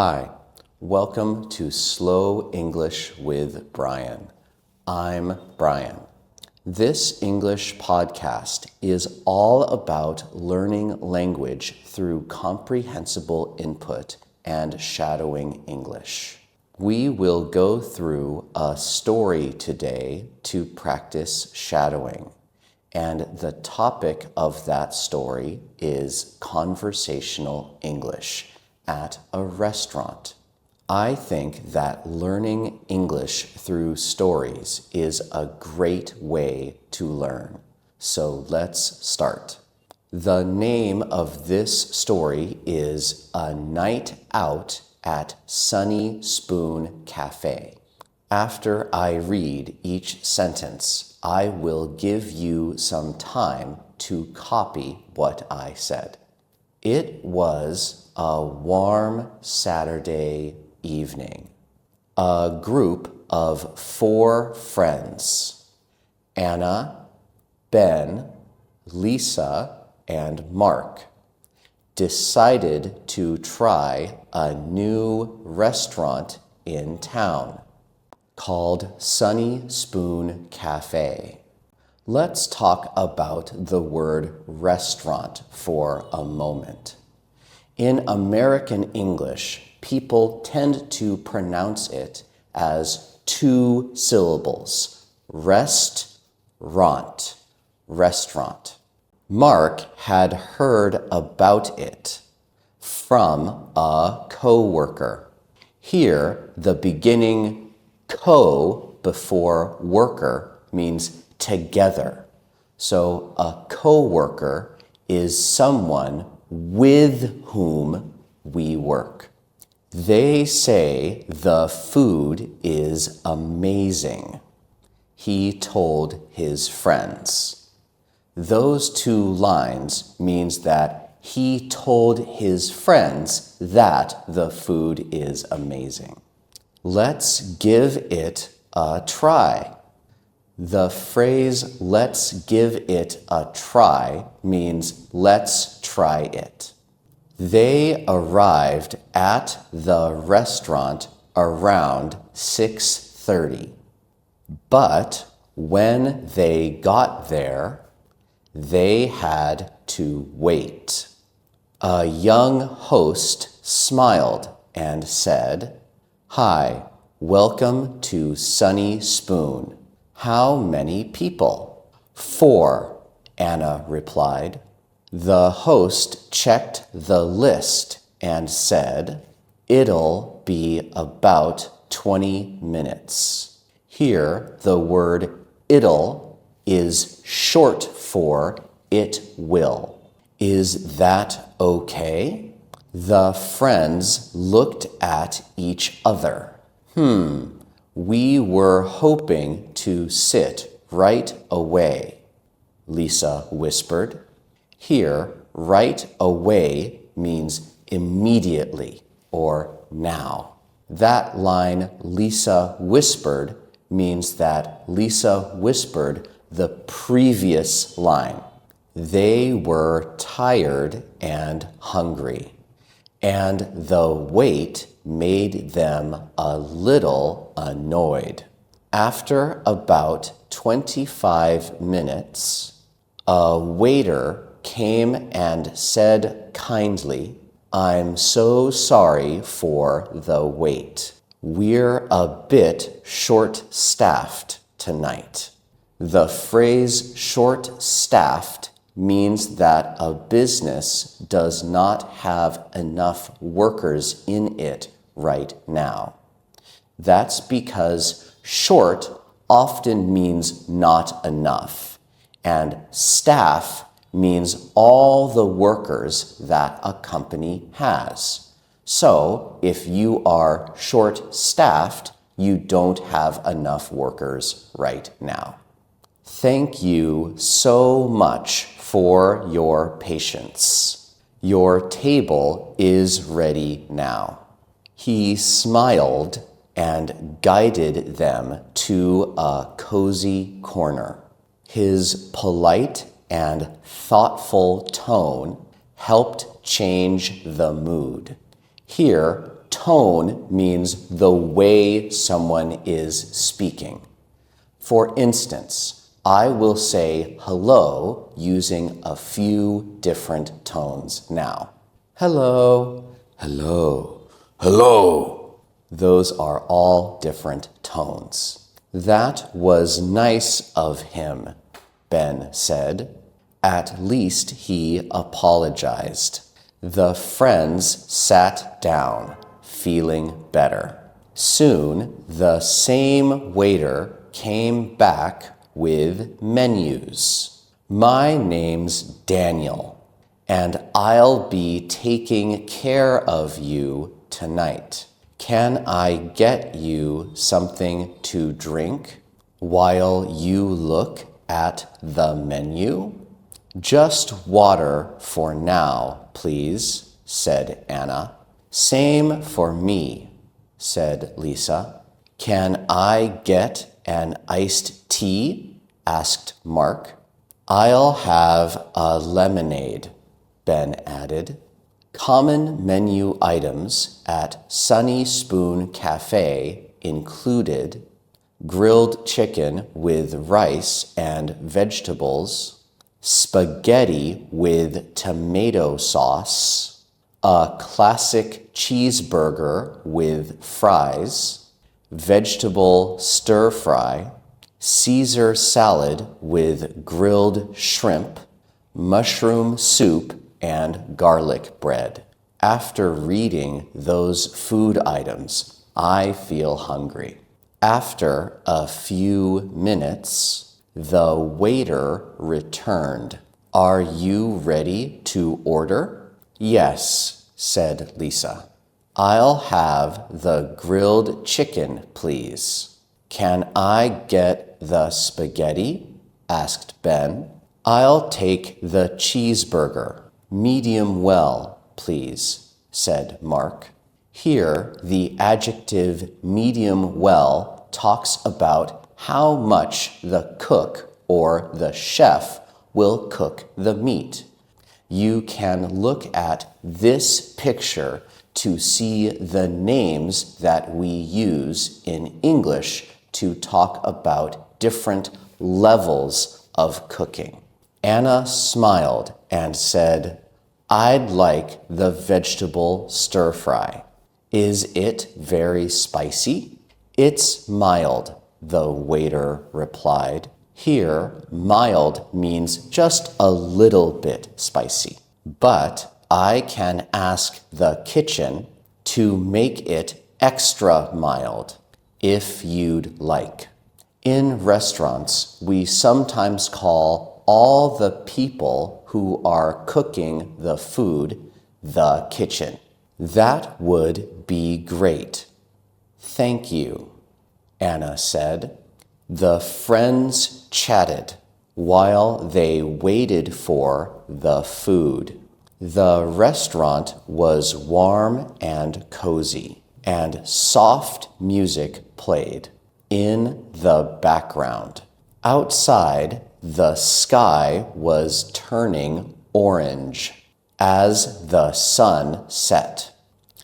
Hi, welcome to Slow English with Brian. I'm Brian. This English podcast is all about learning language through comprehensible input and shadowing English. We will go through a story today to practice shadowing, and the topic of that story is conversational English at a restaurant. I think that learning English through stories is a great way to learn. So let's start. The name of this story is A Night Out at Sunny Spoon Cafe. After I read each sentence, I will give you some time to copy what I said. It was a warm Saturday evening. A group of 4 friends, Anna, Ben, Lisa, and Mark, decided to try a new restaurant in town called Sunny Spoon Cafe. Let's talk about the word restaurant for a moment. In American English, people tend to pronounce it as 2 syllables, restaurant. Mark had heard about it from a coworker. Here, the beginning co before worker means together. So a coworker is someone with whom we work. They say the food is amazing, he told his friends. Those 2 lines means that he told his friends that the food is amazing. Let's give it a try. The phrase "let's give it a try" means let's try it. They arrived at the restaurant around 6:30. But when they got there, they had to wait. A young host smiled and said, "Hi, welcome to Sunny Spoon. How many people?" 4, Anna replied. The host checked the list and said, "It'll be about 20 minutes. Here, the word "it'll" is short for "it will." Is that okay? The friends looked at each other. We were hoping to sit right away, Lisa whispered. Here, right away means immediately or now. That line Lisa whispered means that Lisa whispered the previous line. They were tired and hungry, and the wait made them a little annoyed. After about 25 minutes, a waiter came and said kindly, "I'm so sorry for the wait. We're a bit short-staffed tonight." The phrase short-staffed means that a business does not have enough workers in it right now. That's because short often means not enough, and staff means all the workers that a company has. So, if you are short-staffed, you don't have enough workers right now. Thank you so much for your patience. Your table is ready now. He smiled and guided them to a cozy corner. His polite and thoughtful tone helped change the mood. Here, tone Tone means the way someone is speaking. For instance, I will say hello using a few different tones now. Hello, hello, hello. Those are all different tones. That was nice of him, Ben said. At least he apologized. The friends sat down, feeling better. Soon, the same waiter came back with menus. My name's Daniel, and I'll be taking care of you tonight. Can I get you something to drink while you look at the menu? Just water for now, please, said Anna. Same for me, said Lisa. Can I get an iced tea? Asked Mark. I'll have a lemonade, Ben added. Common menu items at Sunny Spoon Cafe included grilled chicken with rice and vegetables, spaghetti with tomato sauce, a classic cheeseburger with fries, vegetable stir-fry, Caesar salad with grilled shrimp, mushroom soup, and garlic bread. After reading those food items, I feel hungry. After a few minutes, the waiter returned. Are you ready to order? Yes, said Lisa. I'll have the grilled chicken, please. Can I get the spaghetti? Asked Ben. I'll take the cheeseburger. Medium well, please, said Mark. Here, the adjective medium well talks about how much the cook or the chef will cook the meat. You can look at this picture to see the names that we use in English to talk about different levels of cooking. Anna smiled and said, I'd like the vegetable stir-fry. Is it very spicy? It's mild, the waiter replied. Here, mild means just a little bit spicy. But I can ask the kitchen to make it extra mild, if you'd like. In restaurants, we sometimes call all the people who are cooking the food the kitchen. That would be great. Thank you, Anna said. The friends chatted while they waited for the food. The restaurant was warm and cozy, and soft music played in the background. Outside, the sky was turning orange as the sun set.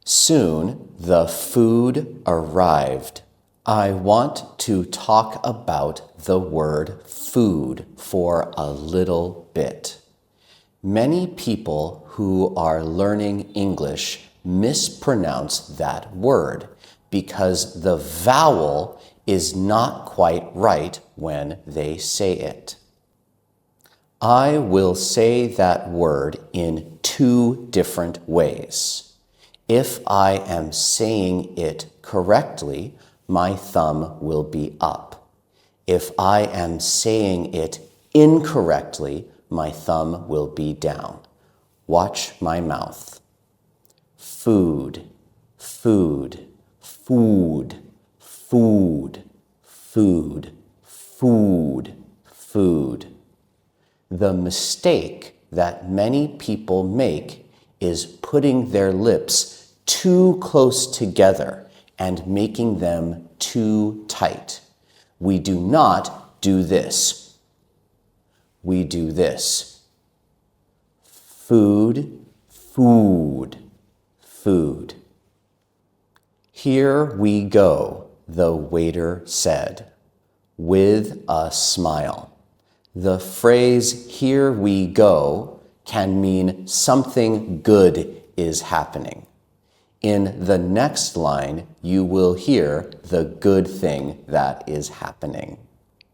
Soon the food arrived. I want to talk about the word food for a little bit. Many people who are learning English mispronounce that word because the vowel is not quite right when they say it. I will say that word in two different ways. If I am saying it correctly, my thumb will be up. If I am saying it incorrectly, my thumb will be down. Watch my mouth. Food, food, food, food, food, food, food. The mistake that many people make is putting their lips too close together and making them too tight. We do not do this. We do this. Food, food, food. Here we go, the waiter said, with a smile. The phrase, here we go, can mean something good is happening. In the next line, you will hear the good thing that is happening.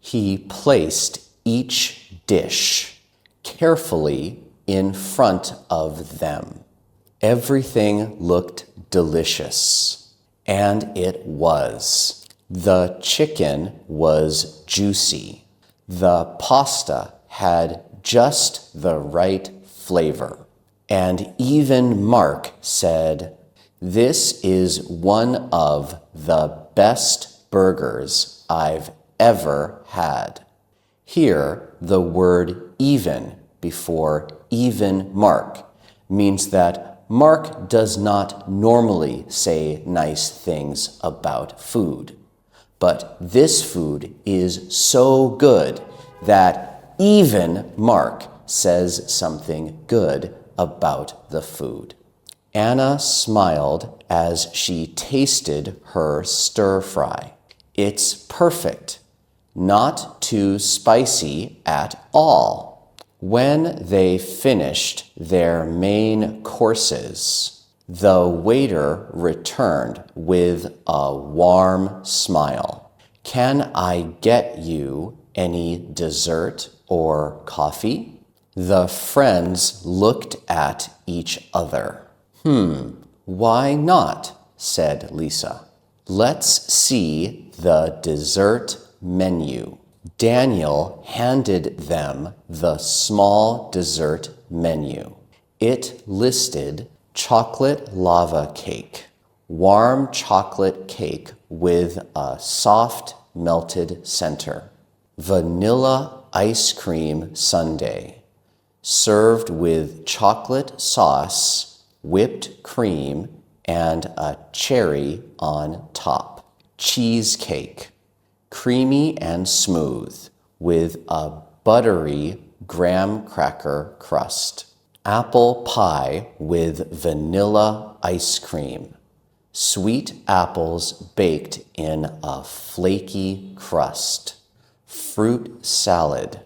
He placed each dish carefully in front of them. Everything looked delicious, and it was. The chicken was juicy. The pasta had just the right flavor. And even Mark said, "This is one of the best burgers I've ever had." Here, the word even before even Mark means that Mark does not normally say nice things about food. But this food is so good that even Mark says something good about the food. Anna smiled as she tasted her stir-fry. It's perfect, not too spicy at all. When they finished their main courses, the waiter returned with a warm smile. "Can I get you any dessert or coffee?" The friends looked at each other. Why not?" said Lisa. "Let's see the dessert menu." Daniel handed them the small dessert menu. It listed chocolate lava cake, warm chocolate cake with a soft melted center, vanilla ice cream sundae, served with chocolate sauce, whipped cream, and a cherry on top. Cheesecake, creamy and smooth, with a buttery graham cracker crust. Apple pie with vanilla ice cream. Sweet apples baked in a flaky crust. Fruit salad,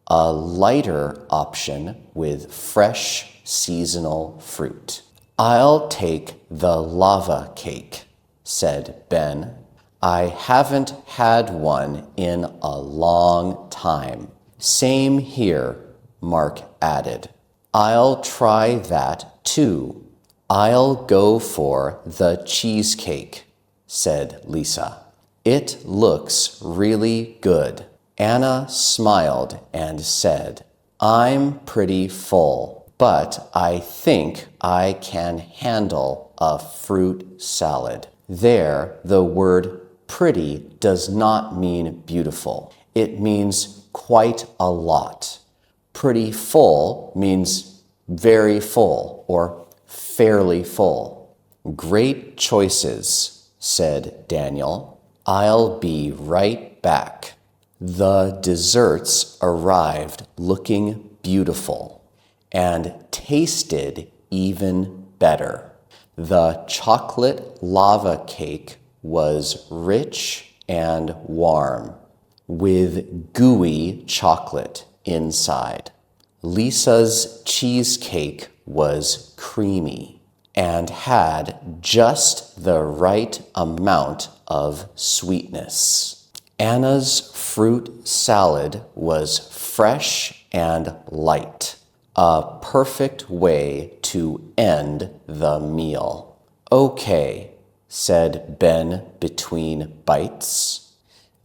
a lighter option with fresh seasonal fruit. "I'll take the lava cake," said Ben. "I haven't had one in a long time." "Same here," Mark added. "I'll try that too." "I'll go for the cheesecake," said Lisa. "It looks really good." Anna smiled and said, "I'm pretty full, but I think I can handle a fruit salad." There, the word pretty does not mean beautiful. It means quite a lot. Pretty full means very full or fairly full. "Great choices," said Daniel. "I'll be right back." The desserts arrived looking beautiful and tasted even better. The chocolate lava cake was rich and warm, with gooey chocolate inside. Lisa's cheesecake was creamy and had just the right amount of sweetness. Anna's fruit salad was fresh and light, a perfect way to end the meal. "Okay," said Ben between bites.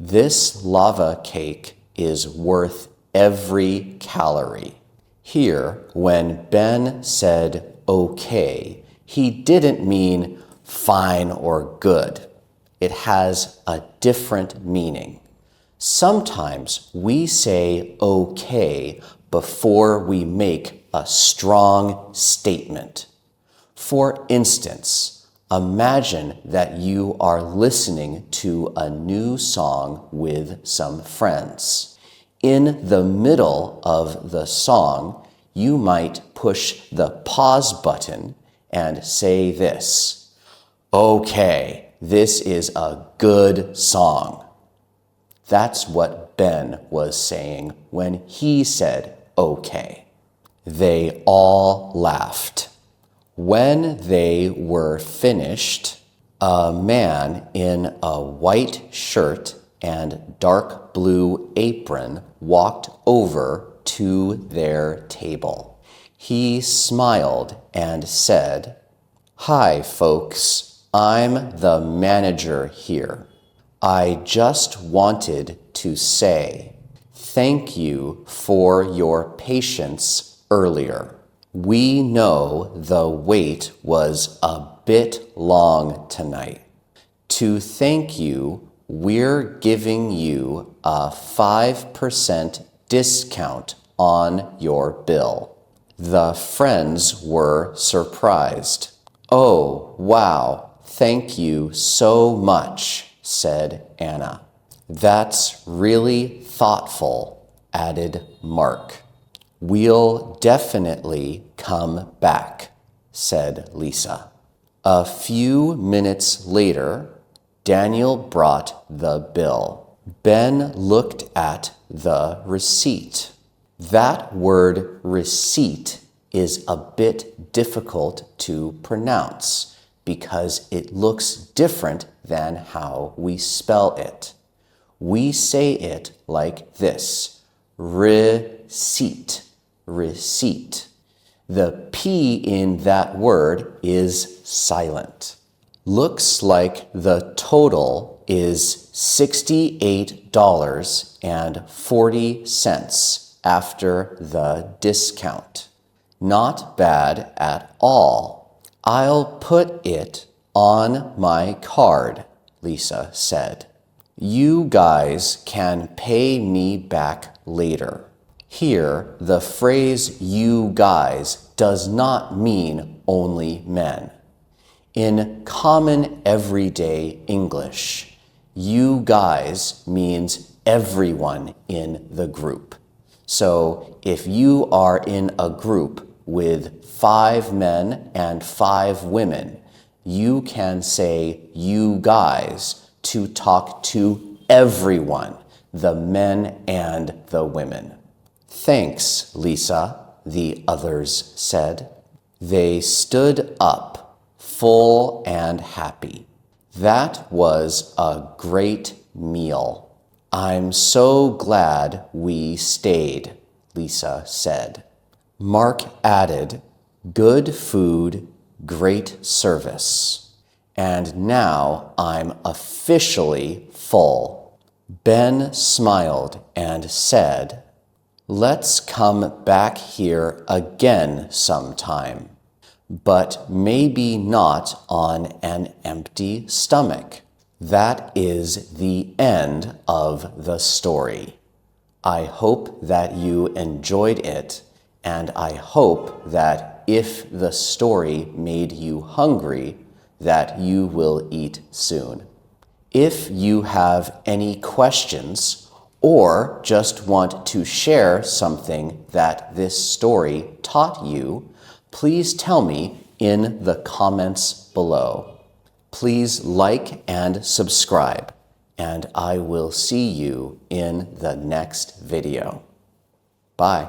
"This lava cake is worth every calorie." Here, when Ben said okay, he didn't mean fine or good. It has a different meaning. Sometimes we say okay before we make a strong statement. For instance, imagine that you are listening to a new song with some friends. In the middle of the song, you might push the pause button and say this: "Okay, this is a good song. That's what Ben was saying when he said, okay. They all laughed. When they were finished, a man in a white shirt and dark blue apron walked over to their table. He smiled and said, "Hi, folks. I'm the manager here. I just wanted to say thank you for your patience earlier. We know the wait was a bit long tonight. To thank you, we're giving you a 5% discount on your bill." The friends were surprised. "Oh, wow, thank you so much," said Anna. "That's really thoughtful," added Mark. "We'll definitely come back," said Lisa. A few minutes later, Daniel brought the bill. Ben looked at the receipt. That word receipt is a bit difficult to pronounce because it looks different than how we spell it. We say it like this: receipt, receipt. The P in that word is silent. Looks like the total is $68.40 after the discount. Not bad at all. "I'll put it on my card," Lisa said. "You guys can pay me back later." Here, the phrase "you guys" does not mean only men. In common everyday English, "you guys" means everyone in the group. So if you are in a group with 5 men and 5 women, you can say "you guys" to talk to everyone, the men and the women. "Thanks, Lisa," the others said. They stood up, full and happy. "That was a great meal. I'm so glad we stayed," Lisa said. Mark added, "Good food, great service. And now I'm officially full." Ben smiled and said, "Let's come back here again sometime, but maybe not on an empty stomach." That is the end of the story. I hope that you enjoyed it, and I hope that if the story made you hungry, that you will eat soon. If you have any questions or just want to share something that this story taught you, please tell me in the comments below. Please like and subscribe, and I will see you in the next video. Bye.